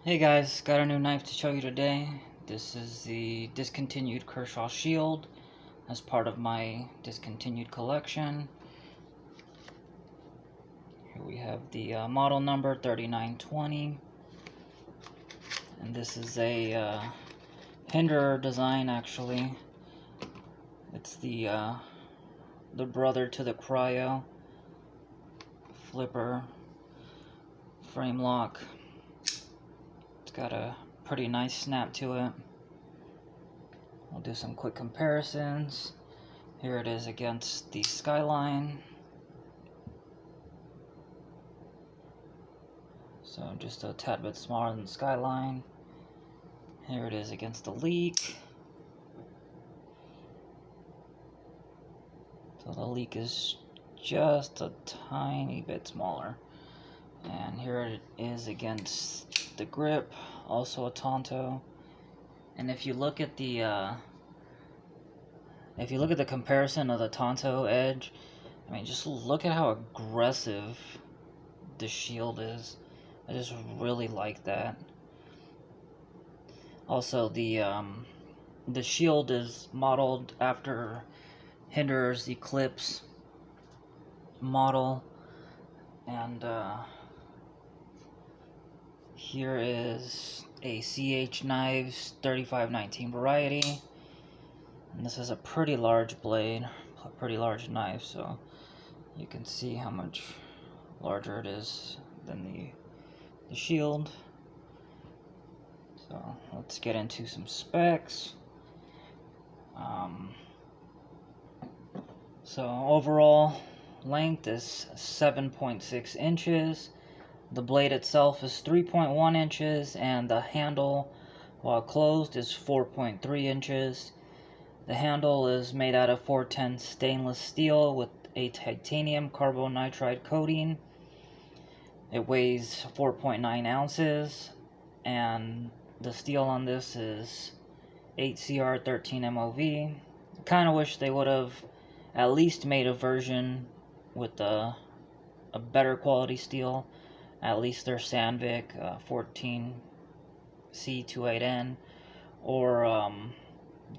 Hey guys, got a new knife to show you today. This is the Discontinued Kershaw Shield as part of my Discontinued collection. Here we have the model number 3920, and this is a Hinderer design actually. It's the brother to the Cryo flipper frame lock. It's got a pretty nice snap to it. We'll do some quick comparisons. Here it is against the Skyline. So just a tad bit smaller than the Skyline. Here it is against the Leak. So the Leak is just a tiny bit smaller. And here it is against the Grip, also a Tanto. And if you look at the comparison of the Tanto edge, I mean, just look at how aggressive the Shield is. I just really like that. Also, the Shield is modeled after Hinderer's Eklipse model, and here is a CH Knives 3519 variety, and this is a pretty large blade, a pretty large knife, so you can see how much larger it is than the Shield. So let's get into some specs. So overall length is 7.6 inches. The blade itself is 3.1 inches, and the handle, while closed, is 4.3 inches. The handle is made out of 410 stainless steel with a titanium carbonitride coating. It weighs 4.9 ounces, and the steel on this is 8CR13 MOV. I kind of wish they would have at least made a version with a better quality steel. At least their Sandvik 14C28N or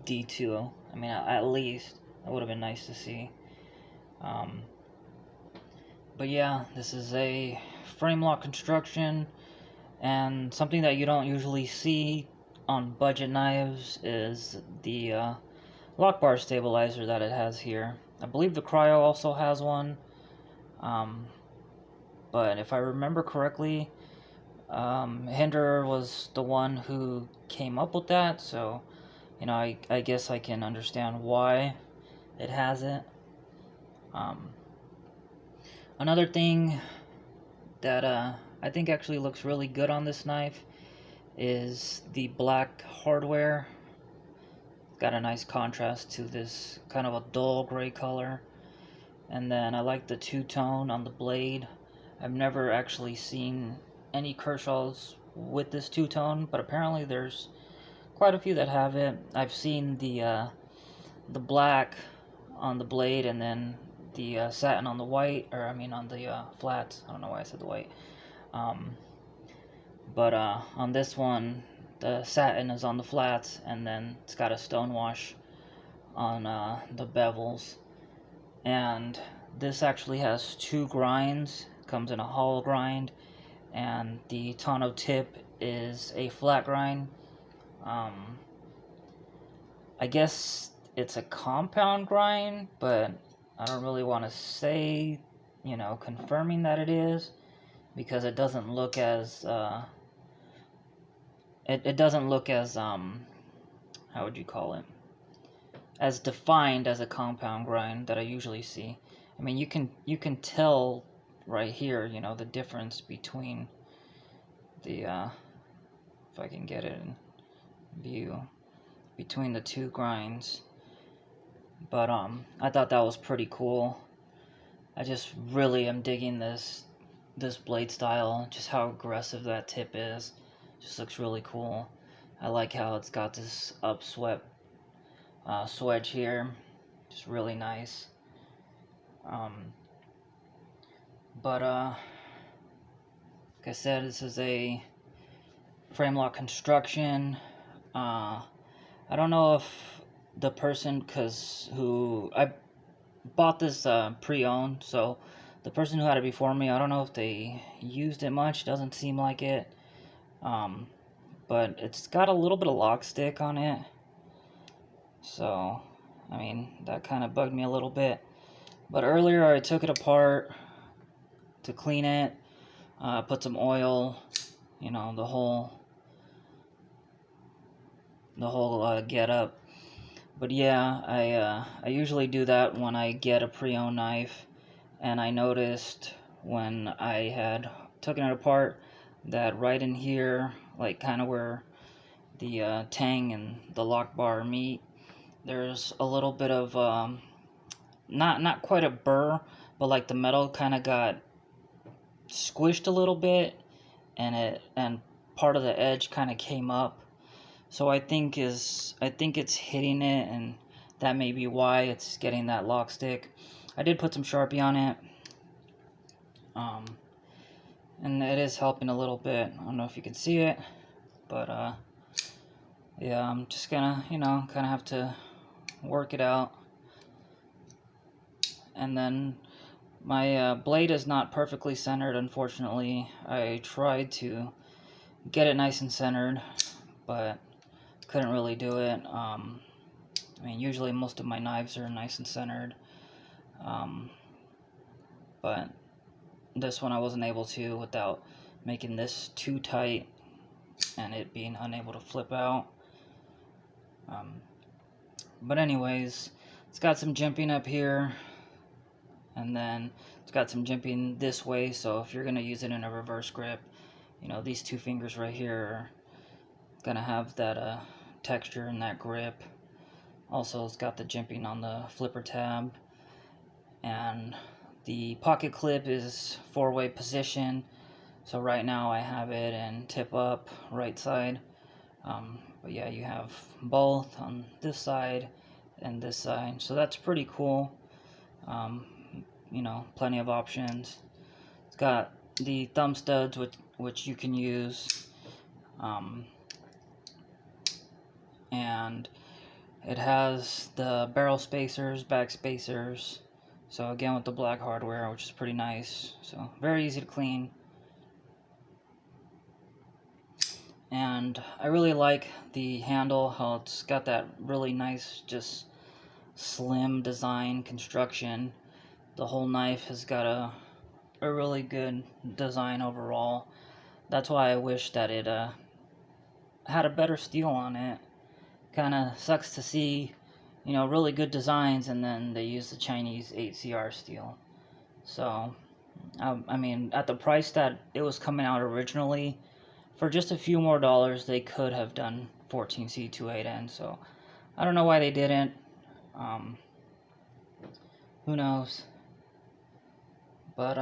D2. I mean, at least that would have been nice to see. But yeah, this is a frame lock construction, and something that you don't usually see on budget knives is the lock bar stabilizer that it has here. I believe the Cryo also has one, but if I remember correctly, Hinderer was the one who came up with that, so you know, I guess I can understand why it has it. Another thing that I think actually looks really good on this knife is the black hardware. It's got a nice contrast to this kind of a dull gray color. And then I like the two-tone on the blade. I've never actually seen any Kershaws with this two-tone, but apparently there's quite a few that have it. I've seen the black on the blade, and then the satin on the white, or I mean on the flats. I don't know why I said the white. But on this one, the satin is on the flats, and then it's got a stonewash on the bevels. And this actually has two grinds. It comes in a hollow grind, and the tonneau tip is a flat grind. I guess it's a compound grind, but I don't really want to say, you know, confirming that it is, because it doesn't look as it doesn't look as how would you call it, as defined as a compound grind that I usually see. I mean, you can tell right here, you know, the difference between the if I can get it in view, between the two grinds. But I thought that was pretty cool. I just really am digging this blade style, just how aggressive that tip is. Just looks really cool. I like how it's got this upswept swedge here, just really nice. But like I said, this is a frame lock construction. I don't know if the person, who I bought this pre-owned, so the person who had it before me, I don't know if they used it much. Doesn't seem like it. But it's got a little bit of lock stick on it. So, I mean, that kind of bugged me a little bit. But earlier I took it apart to clean it, put some oil, you know, the whole get up. But yeah, I usually do that when I get a pre-owned knife, and I noticed when I had taken it apart that right in here, like kind of where the tang and the lock bar meet, there's a little bit of not quite a burr, but like the metal kind of got squished a little bit, and part of the edge kind of came up. So I think it's hitting it, and that may be why it's getting that lock stick. I did put some Sharpie on it, and it is helping a little bit. I don't know if you can see it, but yeah, I'm just gonna, you know, kind of have to work it out. And then my blade is not perfectly centered, unfortunately. I tried to get it nice and centered, but couldn't really do it. I mean, usually most of my knives are nice and centered, but this one I wasn't able to without making this too tight and it being unable to flip out. But anyways, it's got some jimping up here, and then it's got some jimping this way, so if you're going to use it in a reverse grip, you know, these two fingers right here are going to have that texture and that grip. Also, it's got the jimping on the flipper tab, and the pocket clip is 4-way position, so right now I have it in tip up right side. But yeah, you have both on this side and this side, so that's pretty cool. You know, plenty of options. It's got the thumb studs, which you can use, and it has the barrel spacers, back spacers, so again with the black hardware, which is pretty nice, so very easy to clean. And I really like the handle, how it's got that really nice, just slim design construction. The whole knife has got a really good design overall. That's why I wish that it had a better steel on it. Kind of sucks to see, you know, really good designs and then they use the Chinese 8CR steel. So, I mean, at the price that it was coming out originally, for just a few more dollars, they could have done 14C28N. So, I don't know why they didn't. Who knows? But,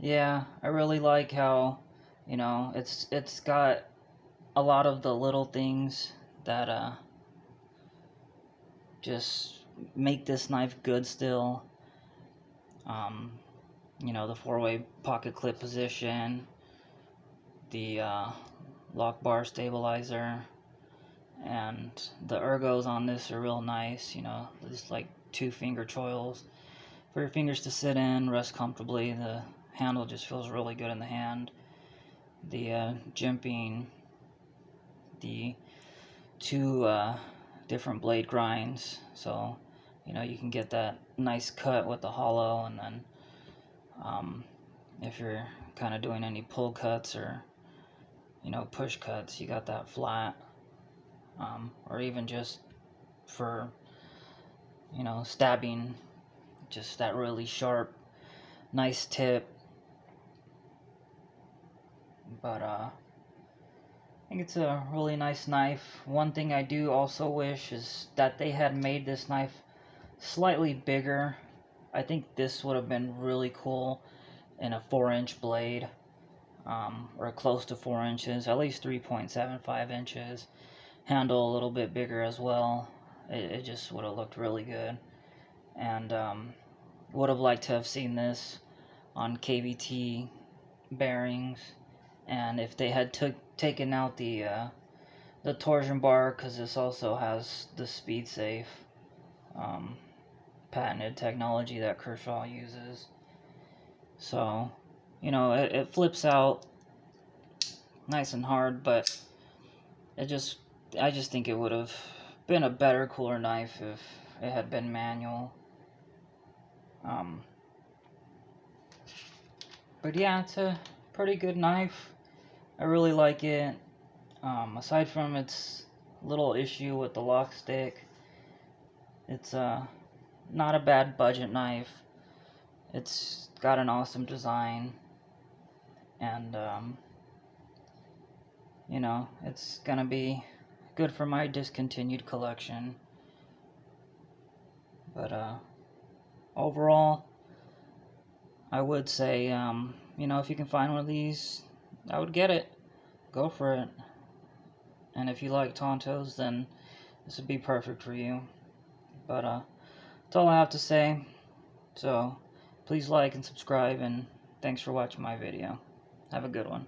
yeah, I really like how, you know, it's got a lot of the little things that just make this knife good still. You know, the 4-way pocket clip position, the lock bar stabilizer, and the ergos on this are real nice. You know, just like 2 finger choils for your fingers to sit in, rest comfortably. The handle just feels really good in the hand. The jimping, the 2 different blade grinds, so you know you can get that nice cut with the hollow, and then if you're kind of doing any pull cuts or, you know, push cuts, you got that flat, or even just for, you know, stabbing, just that really sharp, nice tip. But I think it's a really nice knife. One thing I do also wish is that they had made this knife slightly bigger. I think this would have been really cool in a 4-inch blade, or close to 4 inches, at least 3.75 inches. Handle a little bit bigger as well. It just would have looked really good. And would have liked to have seen this on KVT bearings, And if they had taken out the torsion bar, because this also has the speed safe patented technology that Kershaw uses. So, you know, it flips out nice and hard, but I just think it would have been a better, cooler knife if it had been manual. But yeah, it's a pretty good knife. I really like it. Aside from its little issue with the lock stick, it's not a bad budget knife. It's got an awesome design, and you know, it's gonna be good for my discontinued collection. But overall, I would say, you know, if you can find one of these, I would get it. Go for it. And if you like tantos, then this would be perfect for you. But that's all I have to say. So please like and subscribe, and thanks for watching my video. Have a good one.